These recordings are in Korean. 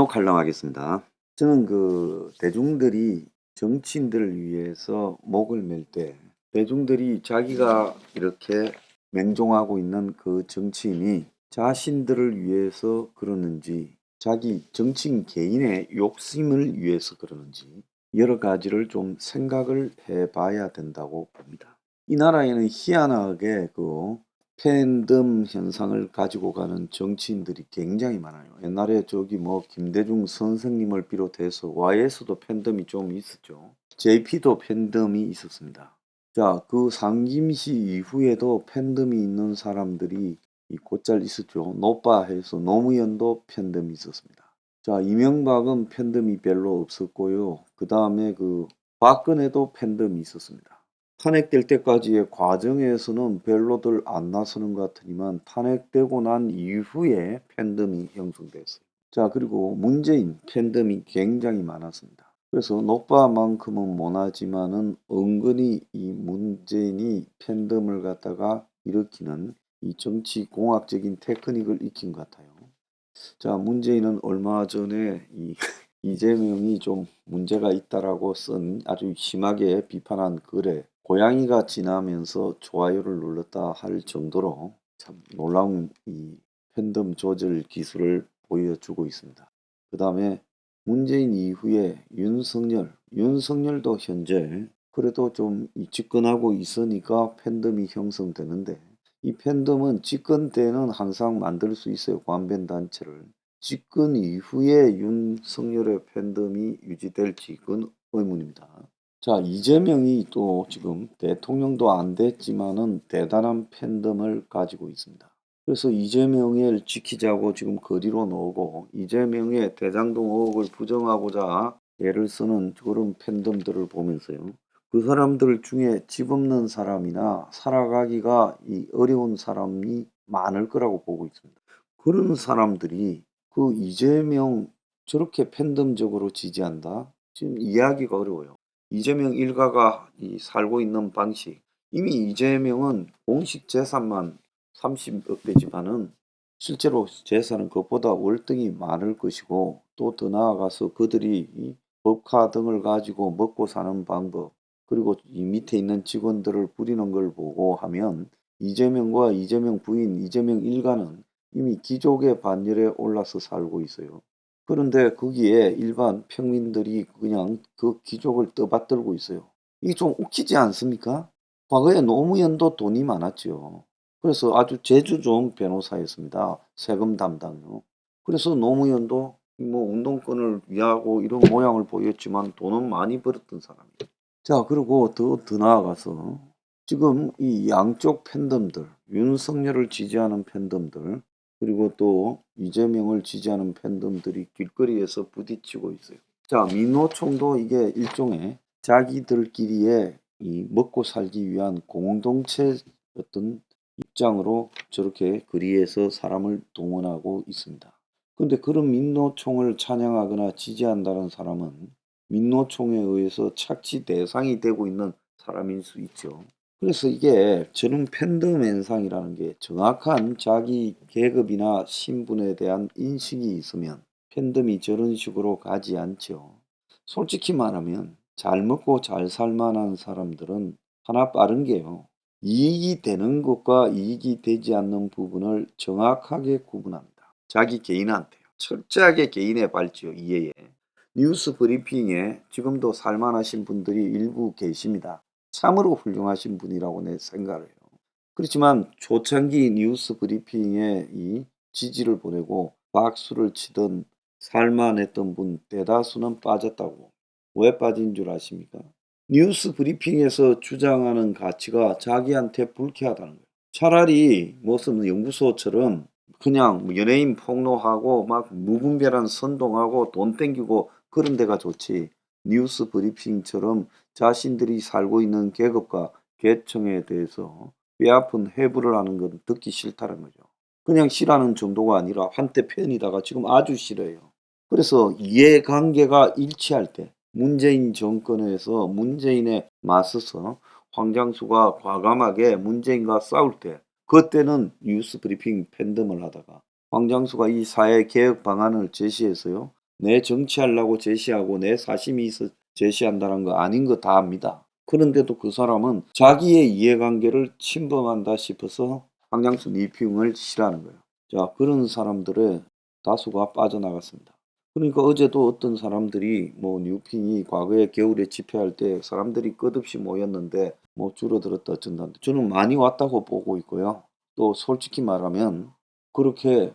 민호 칼럼하겠습니다. 저는 대중들이 정치인들을 위해서 목을 맬 때 대중들이 자기가 이렇게 맹종하고 있는 그 정치인이 자신들을 위해서 그러는지 자기 정치인 개인의 욕심을 위해서 그러는지 여러 가지를 좀 생각을 해봐야 된다고 봅니다. 이 나라에는 희한하게 팬덤 현상을 가지고 가는 정치인들이 굉장히 많아요. 옛날에 김대중 선생님을 비롯해서 Y에서도 팬덤이 좀 있었죠. JP도 팬덤이 있었습니다. 자, 그 상김시 이후에도 팬덤이 있는 사람들이 곧잘 있었죠. 노빠해서 노무현도 팬덤이 있었습니다. 자, 이명박은 팬덤이 별로 없었고요. 그 다음에 박근혜도 팬덤이 있었습니다. 탄핵될 때까지의 과정에서는 별로들 안 나서는 것 같으니만 탄핵되고 난 이후에 팬덤이 형성됐어요. 자, 그리고 문재인 팬덤이 굉장히 많았습니다. 그래서 노빠만큼은 못하지만은 은근히 이 문재인이 팬덤을 갖다가 일으키는 이 정치 공학적인 테크닉을 익힌 것 같아요. 자, 문재인은 얼마 전에 이재명이 좀 문제가 있다라고 쓴 아주 심하게 비판한 글에 고양이가 지나면서 좋아요를 눌렀다 할 정도로 참 놀라운 이 팬덤 조절 기술을 보여주고 있습니다. 그 다음에 문재인 이후에 윤석열도 현재 그래도 좀 집권하고 있으니까 팬덤이 형성되는데 이 팬덤은 집권 때는 항상 만들 수 있어요. 관변 단체를. 집권 이후에 윤석열의 팬덤이 유지될지 그건 의문입니다. 자, 이재명이 또 지금 대통령도 안 됐지만은 대단한 팬덤을 가지고 있습니다. 그래서 이재명을 지키자고 지금 거리로 나오고 이재명의 대장동 의혹을 부정하고자 애를 쓰는 그런 팬덤들을 보면서요. 그 사람들 중에 집 없는 사람이나 살아가기가 어려운 사람이 많을 거라고 보고 있습니다. 그런 사람들이 이재명 저렇게 팬덤적으로 지지한다? 지금 이해하기가 어려워요. 이재명 일가가 살고 있는 방식, 이미 이재명은 공식 재산만 30억 되지만은 실제로 재산은 그것보다 월등히 많을 것이고 또 더 나아가서 그들이 이 법카 등을 가지고 먹고 사는 방법 그리고 이 밑에 있는 직원들을 부리는 걸 보고 하면 이재명과 이재명 부인 이재명 일가는 이미 기족의 반열에 올라서 살고 있어요. 그런데 거기에 일반 평민들이 그냥 그 기족을 떠받들고 있어요. 이게 좀 웃기지 않습니까? 과거에 노무현도 돈이 많았죠. 그래서 아주 재주 좋은 변호사였습니다. 세금 담당요. 그래서 노무현도 운동권을 위하고 이런 모양을 보였지만 돈은 많이 벌었던 사람이에요. 자, 그리고 더 나아가서 지금 이 양쪽 팬덤들, 윤석열을 지지하는 팬덤들, 그리고 또 이재명을 지지하는 팬덤들이 길거리에서 부딪히고 있어요. 자, 민노총도 이게 일종의 자기들끼리의 이 먹고 살기 위한 공동체 어떤 입장으로 저렇게 거리에서 사람을 동원하고 있습니다. 그런데 그런 민노총을 찬양하거나 지지한다는 사람은 민노총에 의해서 착취 대상이 되고 있는 사람일 수 있죠. 그래서 이게 저는 팬덤 현상이라는 게 정확한 자기 계급이나 신분에 대한 인식이 있으면 팬덤이 저런 식으로 가지 않죠. 솔직히 말하면 잘 먹고 잘 살만한 사람들은 하나 빠른 게요. 이익이 되는 것과 이익이 되지 않는 부분을 정확하게 구분합니다. 자기 개인한테요. 철저하게 개인에 밟지요. 이해에. 뉴스 브리핑에 지금도 살만하신 분들이 일부 계십니다. 참으로 훌륭하신 분이라고 내 생각을 해요. 그렇지만 초창기 뉴스 브리핑에 이 지지를 보내고 박수를 치던 살만했던 분 대다수는 빠졌다고. 왜 빠진 줄 아십니까? 뉴스 브리핑에서 주장하는 가치가 자기한테 불쾌하다는 거예요. 차라리 무슨 연구소처럼 그냥 연예인 폭로하고 막 무분별한 선동하고 돈 땡기고 그런 데가 좋지. 뉴스 브리핑처럼 자신들이 살고 있는 계급과 계층에 대해서 뼈아픈 해부를 하는 건 듣기 싫다는 거죠. 그냥 싫어하는 정도가 아니라 한때 팬이다가 지금 아주 싫어해요. 그래서 이해관계가 일치할 때 문재인 정권에서 문재인에 맞서서 황장수가 과감하게 문재인과 싸울 때 그때는 뉴스 브리핑 팬덤을 하다가 황장수가 이 사회 개혁 방안을 제시해서요. 내 정치하려고 제시하고 내 사심이 있어 제시한다는 거 아닌 거 다 압니다. 그런데도 그 사람은 자기의 이해관계를 침범한다 싶어서 황장수 리핑을 싫어하는 거예요. 자, 그런 사람들의 다수가 빠져나갔습니다. 그러니까 어제도 어떤 사람들이 뭐 뉴핑이 과거에 겨울에 집회할 때 사람들이 끝없이 모였는데 뭐 줄어들었다 어쩐다는데 저는 많이 왔다고 보고 있고요. 또 솔직히 말하면 그렇게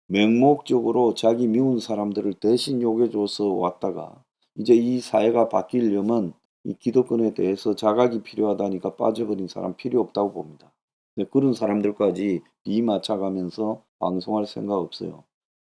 맹목적으로 자기 미운 사람들을 대신 욕해줘서 왔다가 이제 이 사회가 바뀌려면 이 기득권에 대해서 자각이 필요하다니까 빠져버린 사람 필요 없다고 봅니다. 그런 사람들까지 비맞춰가면서 방송할 생각 없어요.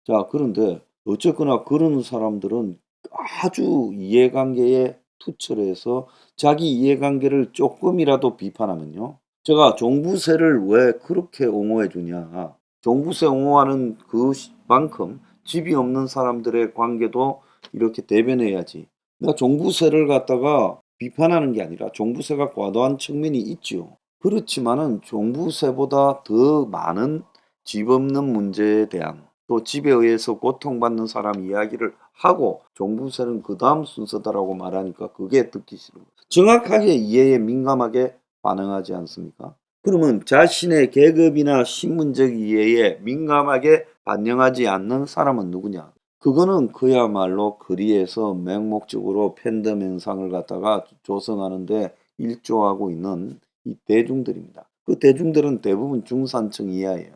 자, 그런데 어쨌거나 그런 사람들은 아주 이해관계에 투철해서 자기 이해관계를 조금이라도 비판하면요. 제가 종부세를 왜 그렇게 옹호해 주냐. 종부세 옹호하는 그만큼 집이 없는 사람들의 관계도 이렇게 대변해야지. 내가 종부세를 갖다가 비판하는 게 아니라 종부세가 과도한 측면이 있죠. 그렇지만은 종부세보다 더 많은 집 없는 문제에 대한 또 집에 의해서 고통받는 사람 이야기를 하고 종부세는 그 다음 순서다라고 말하니까 그게 듣기 싫은 거예요. 정확하게 이해에 민감하게 반응하지 않습니까? 그러면 자신의 계급이나 신분적 이해에 민감하게 반영하지 않는 사람은 누구냐? 그거는 그야말로 거리에서 맹목적으로 팬덤 현상을 갖다가 조성하는데 일조하고 있는 이 대중들입니다. 그 대중들은 대부분 중산층 이하예요.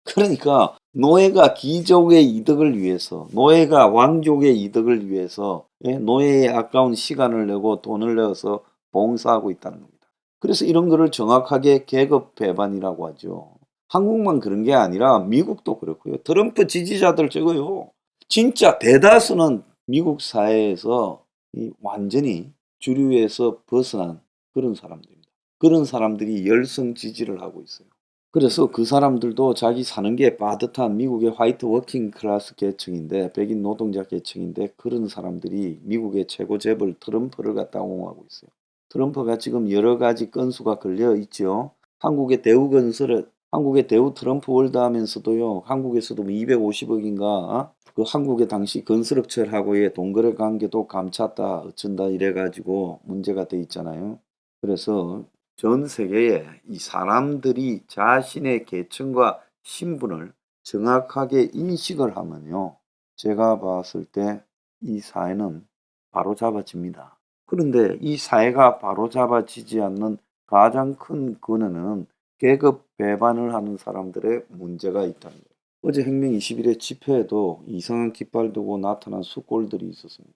그러니까 노예가 귀족의 이득을 위해서, 노예가 왕족의 이득을 위해서 노예의 아까운 시간을 내고 돈을 내어서 봉사하고 있다는 겁니다. 그래서 이런 거를 정확하게 계급 배반이라고 하죠. 한국만 그런 게 아니라 미국도 그렇고요. 트럼프 지지자들 저거요. 진짜 대다수는 미국 사회에서 완전히 주류에서 벗어난 그런 사람들입니다. 그런 사람들이 열성 지지를 하고 있어요. 그래서 그 사람들도 자기 사는 게 빠듯한 미국의 화이트 워킹 클래스 계층인데 백인 노동자 계층인데 그런 사람들이 미국의 최고 재벌 트럼프를 갖다 옹호하고 있어요. 트럼프가 지금 여러 가지 건수가 걸려 있죠. 한국의 대우 트럼프 월드 하면서도요. 한국에서도 250억인가 그 한국의 당시 건설업체하고의 동거래 관계도 감찼다 어쩐다 이래가지고 문제가 돼 있잖아요. 그래서 전 세계에 이 사람들이 자신의 계층과 신분을 정확하게 인식을 하면요. 제가 봤을 때 이 사회는 바로잡아집니다. 그런데 이 사회가 바로잡아지지 않는 가장 큰 근원은 계급 배반을 하는 사람들의 문제가 있다는 거예요. 어제 혁명 20일의 집회에도 이상한 깃발 두고 나타난 숙골들이 있었습니다.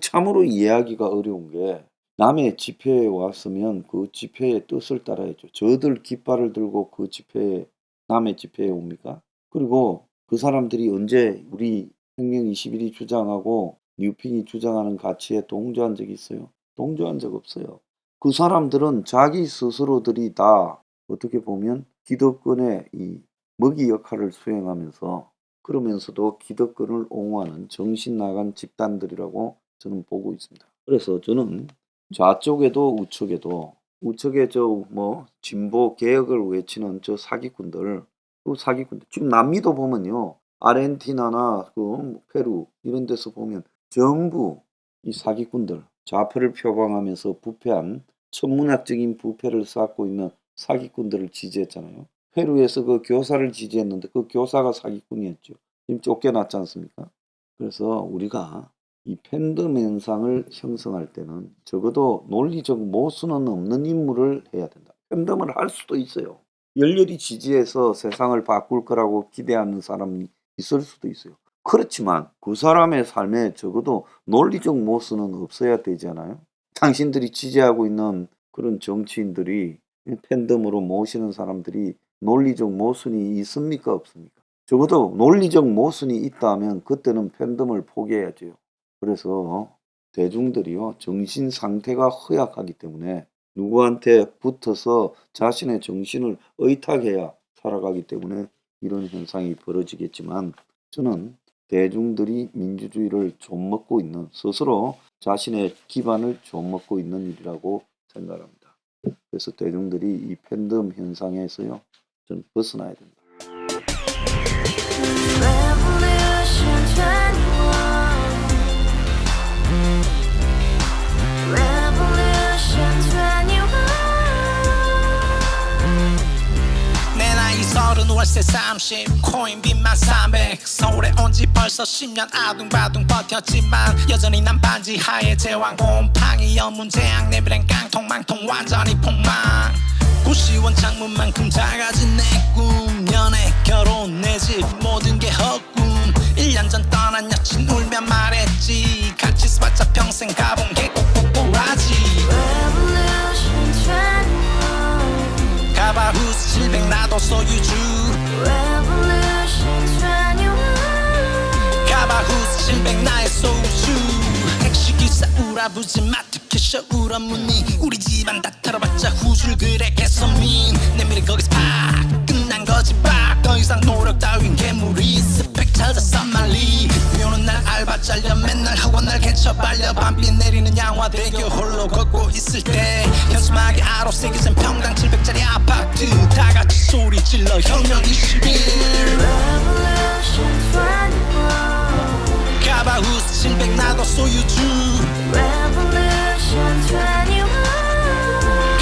참으로 이해하기가 어려운 게 남의 집회에 왔으면 그 집회의 뜻을 따라야죠. 저들 깃발을 들고 그 집회에 남의 집회에 옵니까? 그리고 그 사람들이 언제 우리 혁명 21이 주장하고 뉴핀이 주장하는 가치에 동조한 적이 있어요? 동조한 적 없어요. 그 사람들은 자기 스스로들이 다 어떻게 보면 기득권의 이 먹이 역할을 수행하면서 그러면서도 기득권을 옹호하는 정신 나간 집단들이라고 저는 보고 있습니다. 그래서 저는 좌쪽에도 우측에 저 뭐 진보 개혁을 외치는 저 사기꾼들 그 사기꾼들 지금 남미도 보면요 아르헨티나나 그 페루 이런 데서 보면 전부 이 사기꾼들 좌표를 표방하면서 부패한 천문학적인 부패를 쌓고 있는 사기꾼들을 지지했잖아요. 페루에서 그 교사를 지지했는데 그 교사가 사기꾼이었죠. 지금 쫓겨났지 않습니까? 그래서 우리가 이 팬덤 현상을 형성할 때는 적어도 논리적 모순은 없는 인물을 해야 된다. 팬덤을 할 수도 있어요. 열렬히 지지해서 세상을 바꿀 거라고 기대하는 사람이 있을 수도 있어요. 그렇지만 그 사람의 삶에 적어도 논리적 모순은 없어야 되잖아요. 당신들이 지지하고 있는 그런 정치인들이 팬덤으로 모시는 사람들이 논리적 모순이 있습니까 없습니까? 적어도 논리적 모순이 있다면 그때는 팬덤을 포기해야죠. 그래서 대중들이요 정신 상태가 허약하기 때문에 누구한테 붙어서 자신의 정신을 의탁해야 살아가기 때문에 이런 현상이 벌어지겠지만 저는 대중들이 민주주의를 좀먹고 있는 스스로 자신의 기반을 좀먹고 있는 일이라고 생각합니다. 그래서 대중들이 이 팬덤 현상에서요 좀 벗어나야 된다. 월세 30 코인빚만 300 서울에 온 지 벌써 10년 아둥바둥 버텼지만 여전히 난 반지 하에 제왕 곰팡이 연문제약 내비랑 깡통망통 완전히 폭망 고시원 창문만큼 작아진 내 꿈 연애 결혼 내 집 모든 게 헛꿈 1년 전 떠난 여친 울며 말했지 같이 써봤자 평생 가본 게 꼭꼭꼭하지 Revolution 21 가바후스 700 나도 소유주 Revolution 21 가바후스 700 나의 소유주 택시기사 우라부지 마트 캐셔 울어무니 우리 집안 다 털어봤자 후줄 그래 개선민 내 미래 거기서 팍 끝난 거지 팍더 이상 노력 따윈 괴물이 스펙 찾아서 말리 비오는 날 알바 잘려 맨날 학원 날 개쳐 발려 밤비 내리는 양화대교 홀로 걷고 있을 때 현수막에 아로 새겨진 평당 700짜리 아파트 다같이 소리 질러 혁명 21 Revolution 21 가바후스 700 나도 소유주 Revolution 21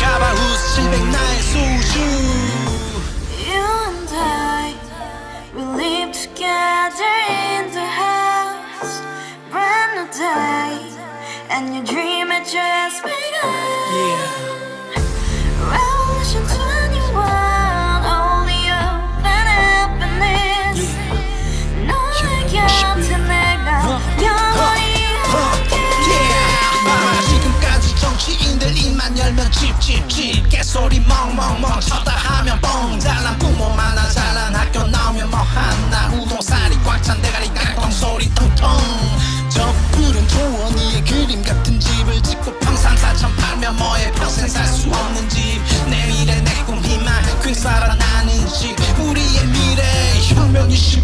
가바후스 700 나의 소유주 You and I, we live together in the house. Brand new day, and your dream had just begun. Yeah. Revolution 21, only hope and happiness. 너의 곁에 내가 영원히 Yeah. 지금까지 정치인들 입만 열면 찝찝찝 개소리 멍멍멍 쳤다 하면 뻥 잘난 부모 만나 잘난 학교 나오면 뭐 하나 우동살이 꽉 찬 대가리 깡통 소리 통통 저 푸른 초원위에 그림 같은 집을 짓고 평상사천 팔면 뭐해 평생 살 수 없는 집 내 미래 내 꿈 희망 퀸 살아나는 집 우리의 미래 혁명 21